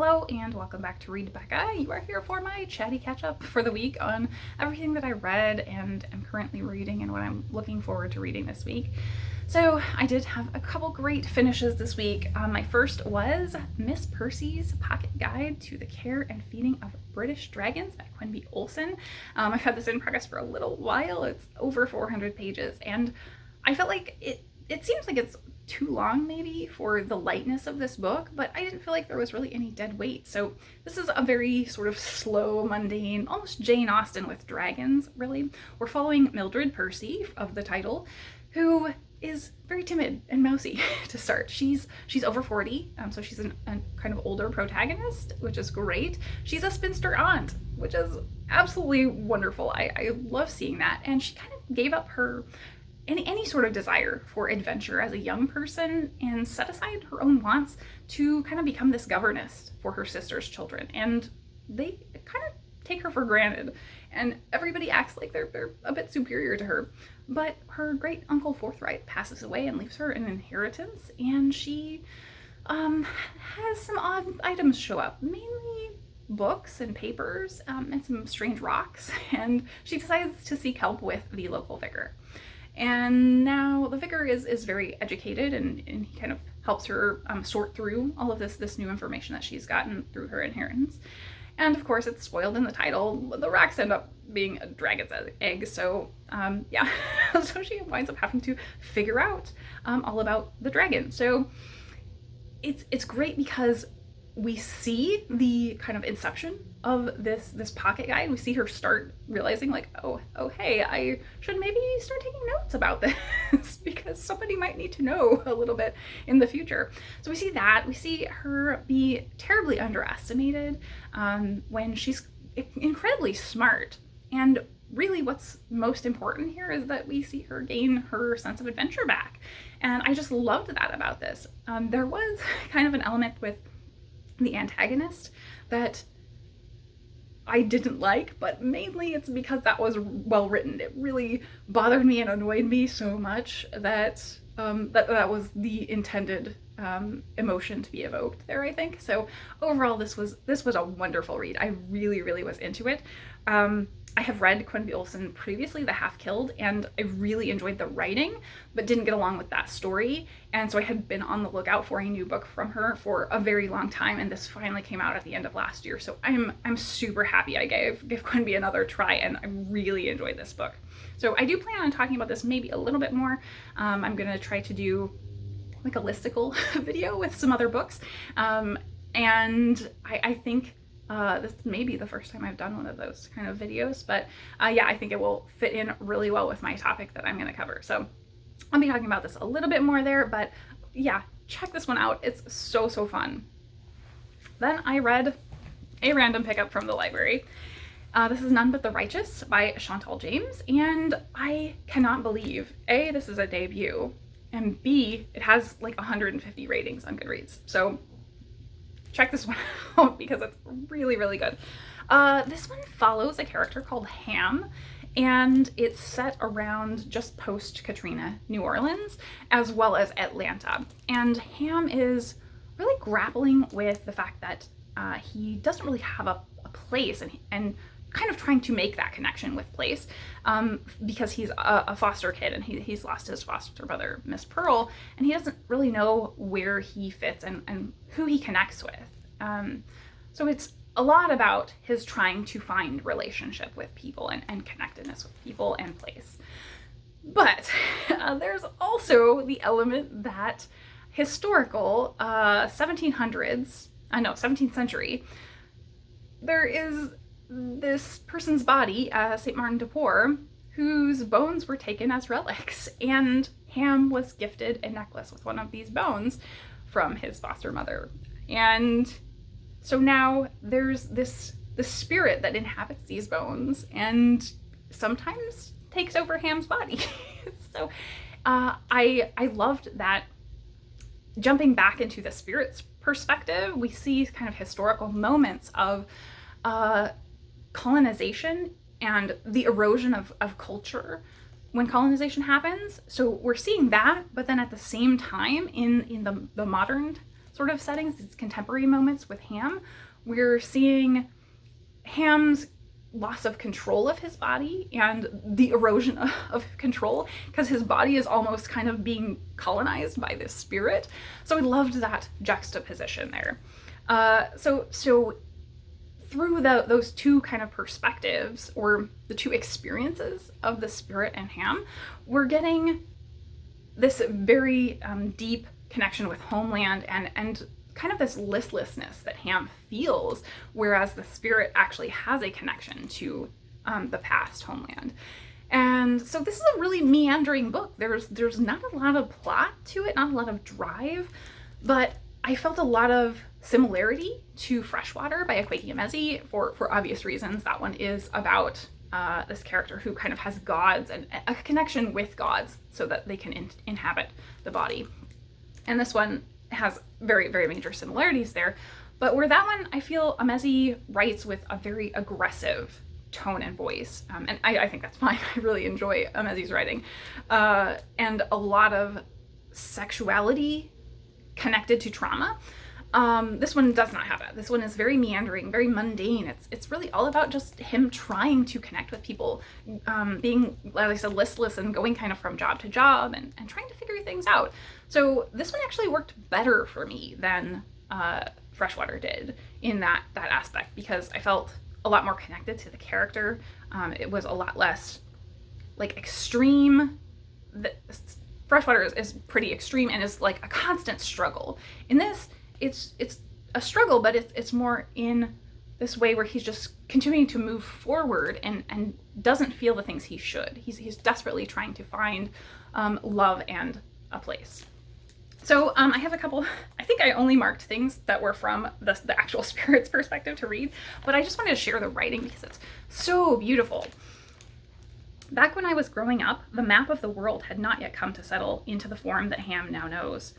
Hello and welcome back to Read Becca. You are here for my chatty catch-up for the week on everything that I read and am currently reading and what I'm looking forward to reading this week. So I did have a couple great finishes this week. My first was Miss Percy's Pocket Guide to the Care and Feeding of British Dragons by Quenby Olson. I've had this in progress for a little while. It's over 400 pages and I felt like it seems like it's too long maybe for the lightness of this book, but I didn't feel like there was really any dead weight. So this is a very sort of slow, mundane, almost Jane Austen with dragons, really. We're following Mildred Percy of the title, who is very timid and mousy to start. She's over 40, so she's a kind of older protagonist, which is great. She's a spinster aunt, which is absolutely wonderful. I love seeing that. And she kind of gave up her any sort of desire for adventure as a young person and set aside her own wants to kind of become this governess for her sister's children. And they kind of take her for granted and everybody acts like they're a bit superior to her. But her great uncle Forthright passes away and leaves her an inheritance, and she has some odd items show up, mainly books and papers and some strange rocks, and she decides to seek help with the local vicar. And now the vicar is very educated and he kind of helps her sort through all of this new information that she's gotten through her inheritance. And of course it's spoiled in the title. The rocks end up being a dragon's egg, so yeah. So she winds up having to figure out all about the dragon. So it's great because we see the kind of inception of this pocket guide. We see her start realizing like, oh hey, I should maybe start taking notes about this because somebody might need to know a little bit in the future. So we see that. We see her be terribly underestimated when she's incredibly smart. And really what's most important here is that we see her gain her sense of adventure back. And I just loved that about this. There was kind of an element with the antagonist that I didn't like, but mainly it's because that was well written. It really bothered me and annoyed me so much that that was the intended emotion to be evoked there, I think. So overall, this was a wonderful read. I really was into it. I have read Quenby Olson previously, The Half-Killed, and I really enjoyed the writing, but didn't get along with that story. And so I had been on the lookout for a new book from her for a very long time, and this finally came out at the end of last year. So I'm super happy I gave Quenby another try, and I really enjoyed this book. So I do plan on talking about this maybe a little bit more. I'm gonna try to do like a listicle video with some other books. And I think this may be the first time I've done one of those kind of videos, but yeah, I think it will fit in really well with my topic that I'm going to cover. So I'll be talking about this a little bit more there, but yeah, check this one out. It's so fun. Then I read a random pickup from the library. This is None But the Righteous by Chantal James, and I cannot believe, A, this is a debut, and B, it has like 150 ratings on Goodreads. So check this one out because it's really good. This one follows a character called Ham, and it's set around just post Katrina New Orleans as well as Atlanta. And Ham is really grappling with the fact that he doesn't really have a place and kind of trying to make that connection with place because he's a foster kid and he's lost his foster mother, Miss Pearl, and he doesn't really know where he fits and who he connects with. So it's a lot about his trying to find relationship with people and connectedness with people and place. But there's also the element that historical 1700s, 17th century, there is this person's body, St. Martin de Porres, whose bones were taken as relics, and Ham was gifted a necklace with one of these bones from his foster mother. And so now there's this spirit that inhabits these bones and sometimes takes over Ham's body. So I loved that. Jumping back into the spirit's perspective, we see kind of historical moments of colonization and the erosion of culture when colonization happens. So we're seeing that, but then at the same time in the modern sort of settings, these contemporary moments with Ham. We're seeing Ham's loss of control of his body and the erosion of control, because his body is almost kind of being colonized by this spirit. So I loved that juxtaposition there. So through those two kind of perspectives, or the two experiences of the spirit and Ham, we're getting this very deep connection with homeland and kind of this listlessness that Ham feels, whereas the spirit actually has a connection to the past homeland. And so this is a really meandering book. There's not a lot of plot to it, not a lot of drive, but I felt a lot of similarity to Freshwater by Akwaeke Emezi for obvious reasons. That one is about this character who kind of has gods and a connection with gods so that they can inhabit the body. And this one has very, very major similarities there. But where that one, I feel Emezi writes with a very aggressive tone and voice. And I think that's fine. I really enjoy Emezi's writing. And a lot of sexuality connected to trauma. This one does not have that. This one is very meandering, very mundane. It's really all about just him trying to connect with people, being, like I said, listless and going kind of from job to job and trying to figure things out. So this one actually worked better for me than Freshwater did in that aspect, because I felt a lot more connected to the character. It was a lot less like extreme. Freshwater is pretty extreme and is like a constant struggle. In this, it's a struggle, but it's more in this way where he's just continuing to move forward and doesn't feel the things he should. He's desperately trying to find love and a place. So I have a couple, I think I only marked things that were from the actual spirit's perspective to read, but I just wanted to share the writing because it's so beautiful. Back when I was growing up, the map of the world had not yet come to settle into the form that Ham now knows.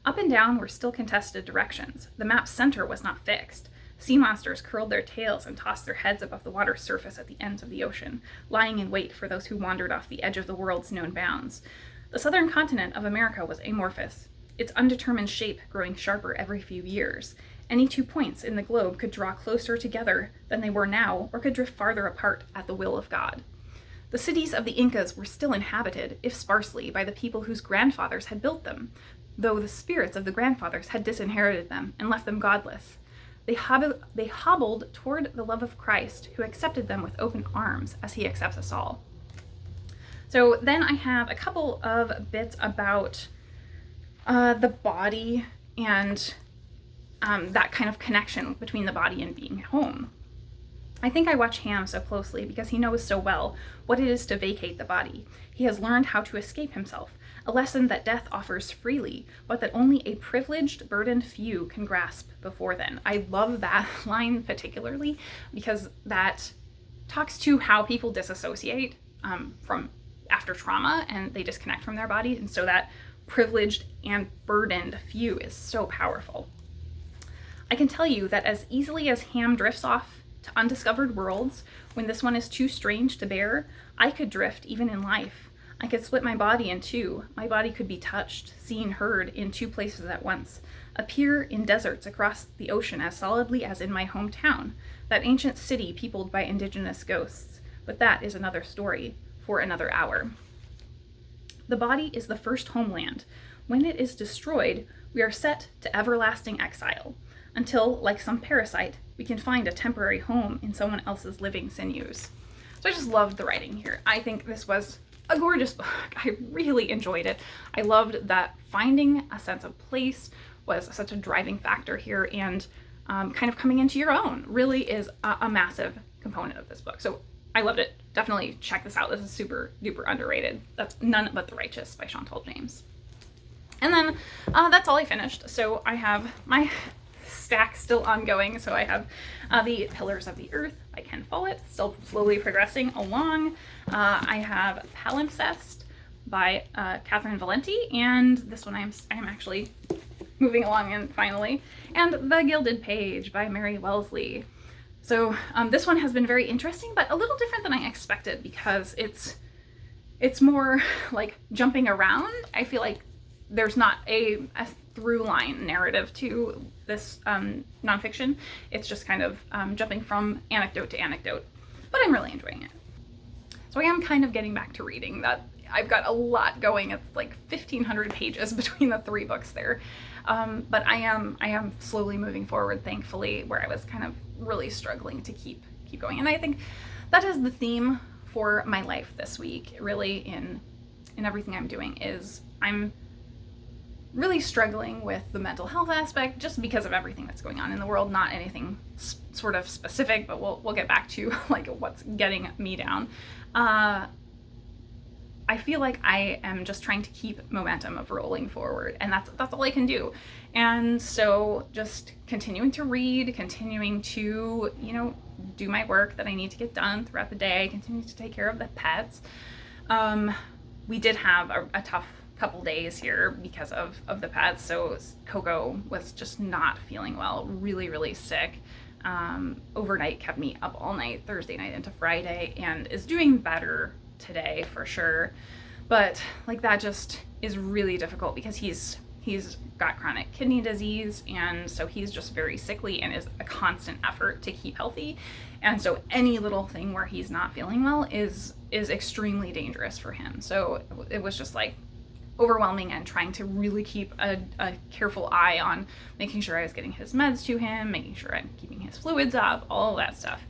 Up and down were still contested directions. The map's center was not fixed. Sea monsters curled their tails and tossed their heads above the water's surface at the ends of the ocean, lying in wait for those who wandered off the edge of the world's known bounds. The southern continent of America was amorphous, its undetermined shape growing sharper every few years. Any 2 points in the globe could draw closer together than they were now, or could drift farther apart at the will of God. The cities of the Incas were still inhabited, if sparsely, by the people whose grandfathers had built them, though the spirits of the grandfathers had disinherited them and left them godless. They hobbled toward the love of Christ, who accepted them with open arms, as he accepts us all. So then I have a couple of bits about the body and that kind of connection between the body and being home. I think I watch Ham so closely because he knows so well what it is to vacate the body. He has learned how to escape himself, a lesson that death offers freely, but that only a privileged, burdened few can grasp before then. I love that line particularly because that talks to how people disassociate from after trauma and they disconnect from their body, and so that privileged and burdened few is so powerful. I can tell you that as easily as Ham drifts off to undiscovered worlds, when this one is too strange to bear, I could drift even in life. I could split my body in two. My body could be touched, seen, heard in 2 places at once, appear in deserts across the ocean as solidly as in my hometown, that ancient city peopled by indigenous ghosts. But that is another story for another hour. The body is the first homeland. When it is destroyed, we are set to everlasting exile, until, like some parasite, we can find a temporary home in someone else's living sinews. So I just loved the writing here. I think this was a gorgeous book. I really enjoyed it. I loved that finding a sense of place was such a driving factor here, and kind of coming into your own really is a massive component of this book. So I loved it. Definitely check this out. This is super duper underrated. That's None But the Righteous by Chantal James. And then that's all I finished. So I have my stack still ongoing. So I have The Pillars of the Earth by Ken Follett, still slowly progressing along. I have Palimpsest by Catherynne Valente, and this one I am actually moving along in finally. And The Gilded Page by Mary Wellsley. So this one has been very interesting, but a little different than I expected because it's more like jumping around. I feel like there's not a through line narrative to this nonfiction. It's just kind of jumping from anecdote to anecdote, but I'm really enjoying it. So I am kind of getting back to reading. That I've got a lot going. It's like 1,500 pages between the 3 books there. But I am slowly moving forward, thankfully, where I was kind of really struggling to keep going. And I think that is the theme for my life this week, really, in everything I'm doing, is I'm really struggling with the mental health aspect just because of everything that's going on in the world. Not anything sort of specific, but we'll get back to like what's getting me down. I feel like I am just trying to keep momentum of rolling forward, and that's all I can do. And so just continuing to read, continuing to, do my work that I need to get done throughout the day, continue to take care of the pets. We did have a tough couple days here because of the pets. So Coco was just not feeling well, really, really sick. Overnight kept me up all night, Thursday night into Friday, and is doing better today for sure. But like that just is really difficult because he's got chronic kidney disease, and so he's just very sickly and is a constant effort to keep healthy. And so any little thing where he's not feeling well is extremely dangerous for him. So it was just like overwhelming, and trying to really keep a careful eye on making sure I was getting his meds to him, making sure I'm keeping his fluids up, all that stuff.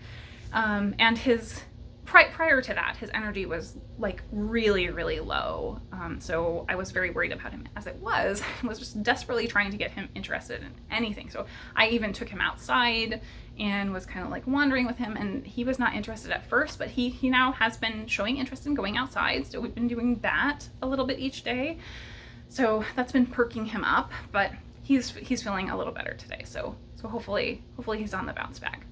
And his prior to that, his energy was like really, really low. So I was very worried about him as it was just desperately trying to get him interested in anything. So I even took him outside and was kind of like wandering with him, and he was not interested at first, but he now has been showing interest in going outside. So we've been doing that a little bit each day. So that's been perking him up, but he's feeling a little better today. So hopefully he's on the bounce back.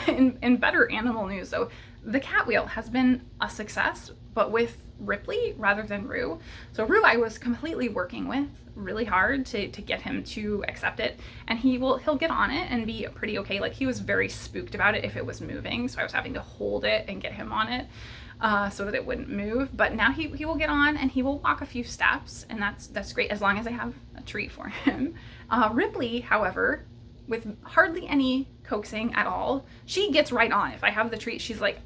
In better animal news, though, the cat wheel has been a success, but with Ripley rather than Rue. So Rue I was completely working with really hard to get him to accept it, and he'll get on it and be pretty okay. Like, he was very spooked about it if it was moving, so I was having to hold it and get him on it so that it wouldn't move. But now he will get on and he will walk a few steps, and that's great as long as I have a treat for him. Ripley, however, with hardly any coaxing at all, she gets right on. If I have the treat, she's like,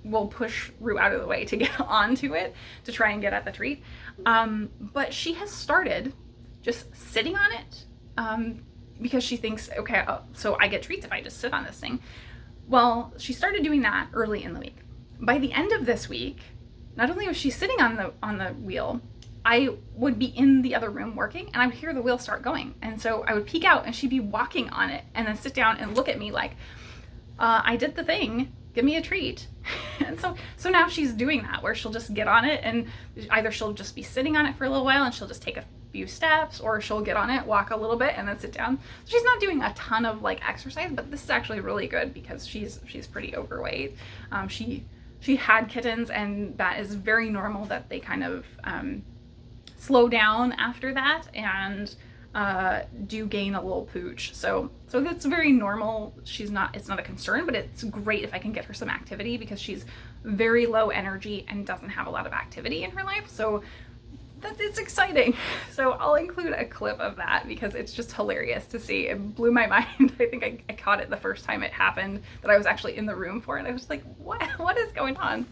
will push Rue out of the way to get onto it to try and get at the treat. But she has started just sitting on it because she thinks, okay, so I get treats if I just sit on this thing. Well, she started doing that early in the week. By the end of this week, not only was she sitting on the wheel, I would be in the other room working, and I would hear the wheel start going. And so I would peek out, and she'd be walking on it and then sit down and look at me like, I did the thing, give me a treat. And so now she's doing that, where she'll just get on it, and either she'll just be sitting on it for a little while and she'll just take a few steps, or she'll get on it, walk a little bit, and then sit down. So she's not doing a ton of like exercise, but this is actually really good because she's pretty overweight. She had kittens, and that is very normal that they kind of slow down after that and do gain a little pooch. So that's very normal. It's not a concern, but it's great if I can get her some activity because she's very low energy and doesn't have a lot of activity in her life. So it's exciting. So I'll include a clip of that because it's just hilarious to see. It blew my mind. I think I caught it the first time it happened, that I was actually in the room for it. I was like, what is going on?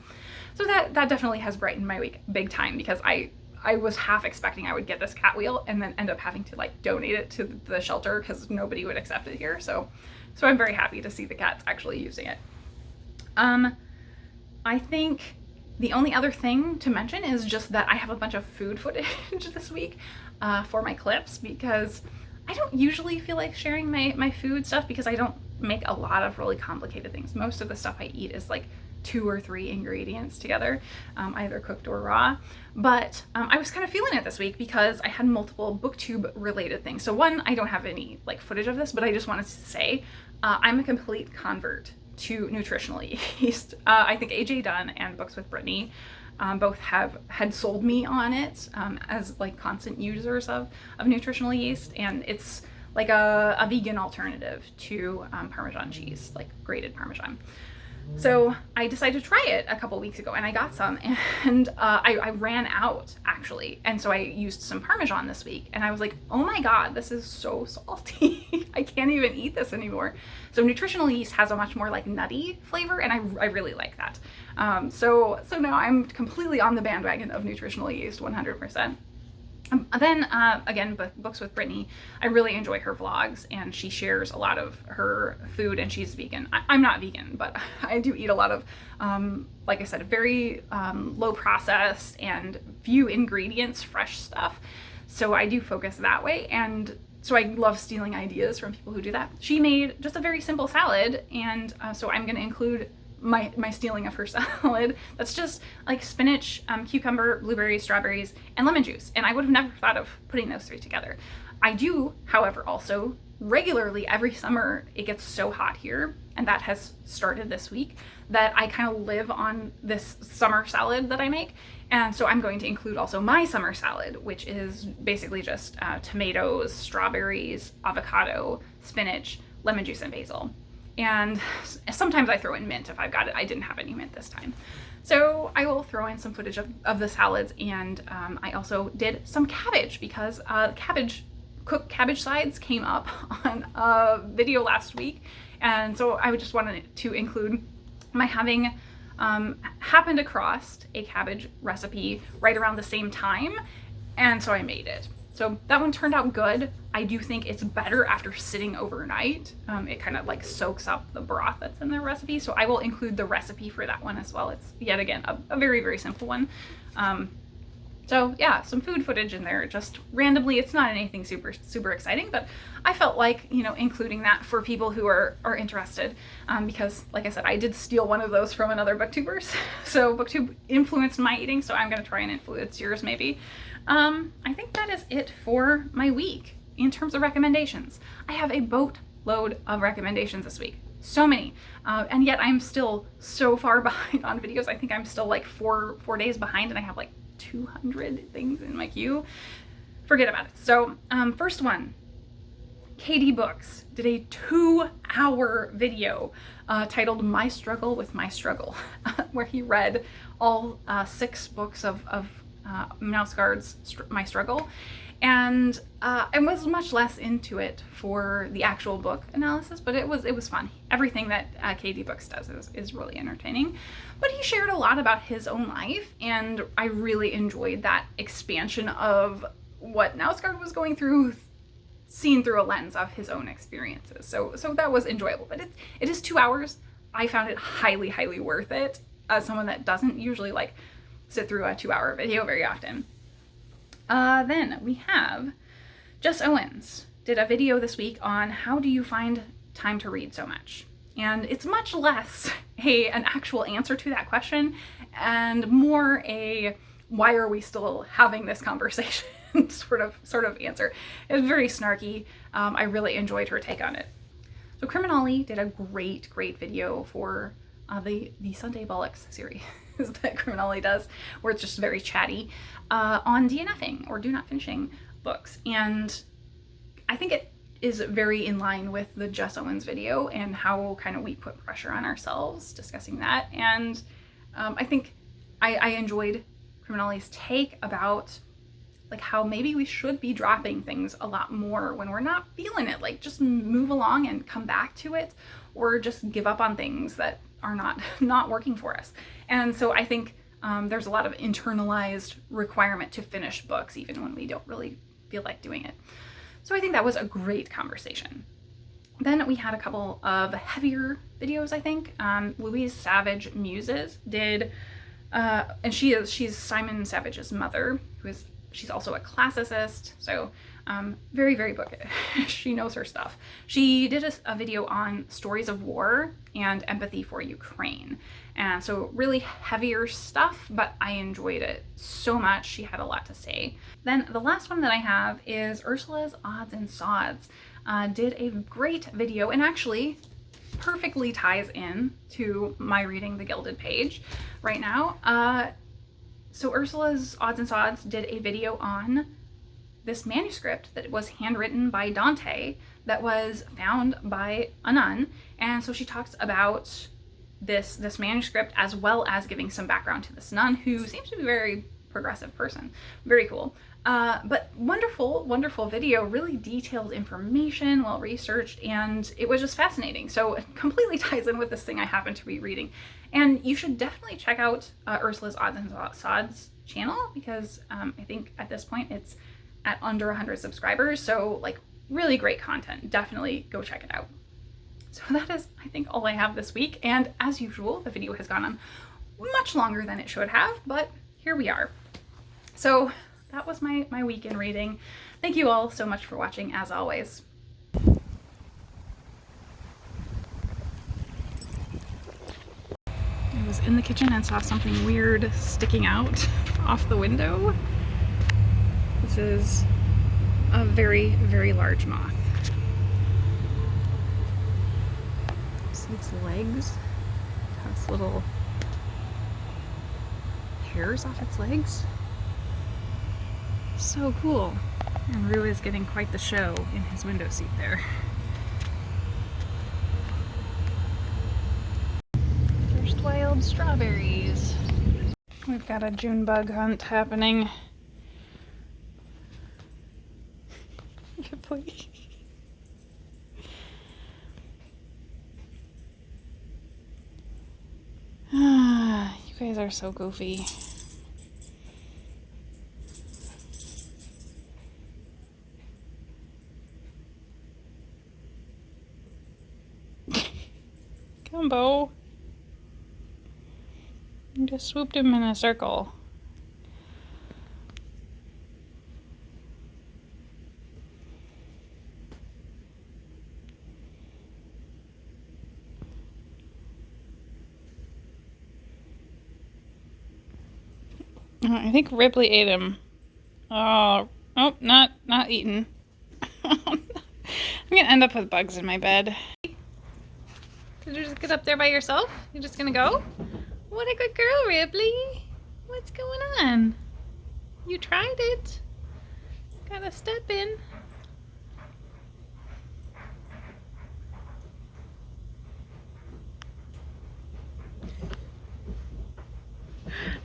So that definitely has brightened my week big time, because I was half expecting I would get this cat wheel and then end up having to like donate it to the shelter because nobody would accept it here. So I'm very happy to see the cats actually using it. I think the only other thing to mention is just that I have a bunch of food footage this week for my clips, because I don't usually feel like sharing my food stuff because I don't make a lot of really complicated things. Most of the stuff I eat is like 2 or 3 ingredients together, either cooked or raw. But I was kind of feeling it this week because I had multiple booktube related things. So one, I don't have any like footage of this, but I just wanted to say I'm a complete convert to nutritional yeast. I think AJ Dunn and Books with Brittany both had sold me on it as like constant users of nutritional yeast, and it's like a vegan alternative to Parmesan cheese, like grated Parmesan. So I decided to try it a couple weeks ago, and I got some, and I ran out actually, and so I used some Parmesan this week, and I was like, oh my god, this is so salty. I can't even eat this anymore. So nutritional yeast has a much more like nutty flavor, and I really like that. So now I'm completely on the bandwagon of nutritional yeast, 100%. Then again, Books with Brittany. I really enjoy her vlogs, and she shares a lot of her food, and she's vegan. I'm not vegan, but I do eat a lot of, like I said, very low processed and few ingredients, fresh stuff. So I do focus that way, and so I love stealing ideas from people who do that. She made just a very simple salad, and so I'm going to include my stealing of her salad. That's just like spinach, cucumber, blueberries, strawberries, and lemon juice. And I would have never thought of putting those three together. I do, however, also regularly every summer, it gets so hot here, and that has started this week, that I kind of live on this summer salad that I make. And so I'm going to include also my summer salad, which is basically just tomatoes, strawberries, avocado, spinach, lemon juice, and basil. And sometimes I throw in mint if I've got it. I didn't have any mint this time. So I will throw in some footage of the salads, and I also did some cabbage, because cooked cabbage sides came up on a video last week, and so I just wanted to include my having happened across a cabbage recipe right around the same time, and so I made it. So that one turned out good. I do think it's better after sitting overnight. It kind of like soaks up the broth that's in the recipe. So I will include the recipe for that one as well. It's yet again a very, very simple one. So yeah, some food footage in there, just randomly. It's not anything super, super exciting, but I felt like, you know, including that for people who are interested, because like I said, I did steal one of those from another booktubers. So booktube influenced my eating, so I'm going to try and influence yours maybe. I think that is it for my week in terms of recommendations. I have a boatload of recommendations this week. So many. And yet I'm still so far behind on videos. I think I'm still like four days behind, and I have like 200 things in my queue. Forget about it. So first one, KD Books did a 2-hour video titled My Struggle with My Struggle, where he read all 6 books of Mouseguard's My Struggle, and I was much less into it for the actual book analysis, but it was fun. Everything that KD Books does is really entertaining, but he shared a lot about his own life, and I really enjoyed that expansion of what Mouseguard was going through, seen through a lens of his own experiences. So that was enjoyable, but it is 2 hours. I found it highly, highly worth it as someone that doesn't usually like sit through a 2-hour video very often. Then we have Jess Owens did a video this week on how do you find time to read so much? And it's much less an actual answer to that question and more a why are we still having this conversation sort of answer. It's very snarky. I really enjoyed her take on it. So Criminale did a great video for the Sunday Bollocks series that Criminale does, where it's just very chatty on DNFing or do not finishing books. And I think it is very in line with the Jess Owens video and how kind of we put pressure on ourselves discussing that. And I think I enjoyed Criminale's take about like how maybe we should be dropping things a lot more when we're not feeling it, like just move along and come back to it, or just give up on things that are not working for us. And so I think there's a lot of internalized requirement to finish books even when we don't really feel like doing it. So I think that was a great conversation. Then we had a couple of heavier videos, I think. Louise Savage Muses did, and she's Simon Savage's mother, she's also a classicist, so very, very bookish. She knows her stuff. She did a video on stories of war and empathy for Ukraine. And so really heavier stuff, but I enjoyed it so much. She had a lot to say. Then the last one that I have is Ursula's Odds and Sods. Did a great video, and actually perfectly ties in to my reading the Gilded page right now. So Ursula's Odds and Sods did a video on this manuscript that was handwritten by Dante that was found by a nun. And so she talks about this manuscript, as well as giving some background to this nun who seems to be a very progressive person. Very cool. But wonderful, wonderful video, really detailed information, well researched, and it was just fascinating. So it completely ties in with this thing I happen to be reading. And you should definitely check out Ursula's Odds and Sods channel, because I think at this point it's at under 100 subscribers. So like really great content. Definitely go check it out. So that is, I think, all I have this week. And as usual, the video has gone on much longer than it should have, but here we are. So that was my week in reading. Thank you all so much for watching, as always. I was in the kitchen and saw something weird sticking out off the window. This is a very, very large moth. See its legs? It has little hairs off its legs. So cool. And Rue is getting quite the show in his window seat there. First wild strawberries. We've got a June bug hunt happening. Good boy. You guys are so goofy. Gumbo. You just swooped him in a circle. I think Ripley ate him. Oh, not eaten. I'm gonna end up with bugs in my bed. Did you just get up there by yourself? You're just gonna go? What a good girl, Ripley. What's going on? You tried it. Gotta step in.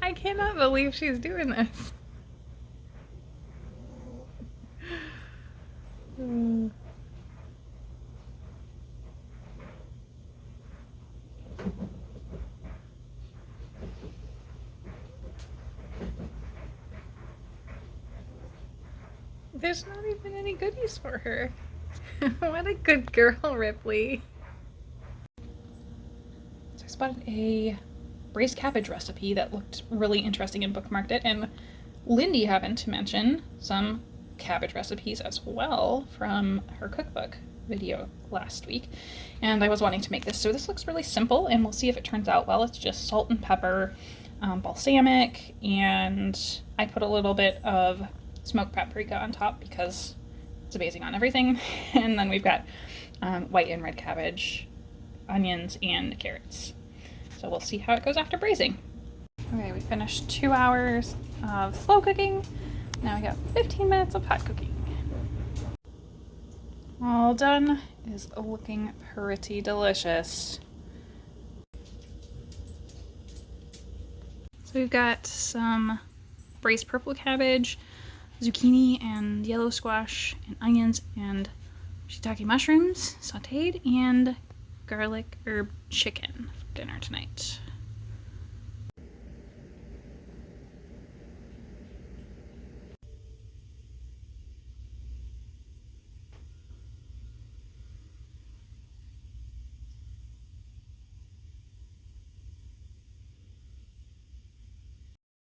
I cannot believe she's doing this. There's not even any goodies for her. What a good girl, Ripley. So I spotted a braised cabbage recipe that looked really interesting and bookmarked it, and Lindy happened to mention some cabbage recipes as well from her cookbook video last week, and I was wanting to make this. So this looks really simple, and we'll see if it turns out well. It's just salt and pepper, balsamic, and I put a little bit of smoked paprika on top because it's amazing on everything. And then we've got white and red cabbage, onions, and carrots. So we'll see how it goes after braising. Okay, we finished 2 hours of slow cooking. Now we got 15 minutes of hot cooking. All done. Is looking pretty delicious. So we've got some braised purple cabbage, zucchini and yellow squash, and onions and shiitake mushrooms sauteed, and garlic herb chicken for dinner tonight.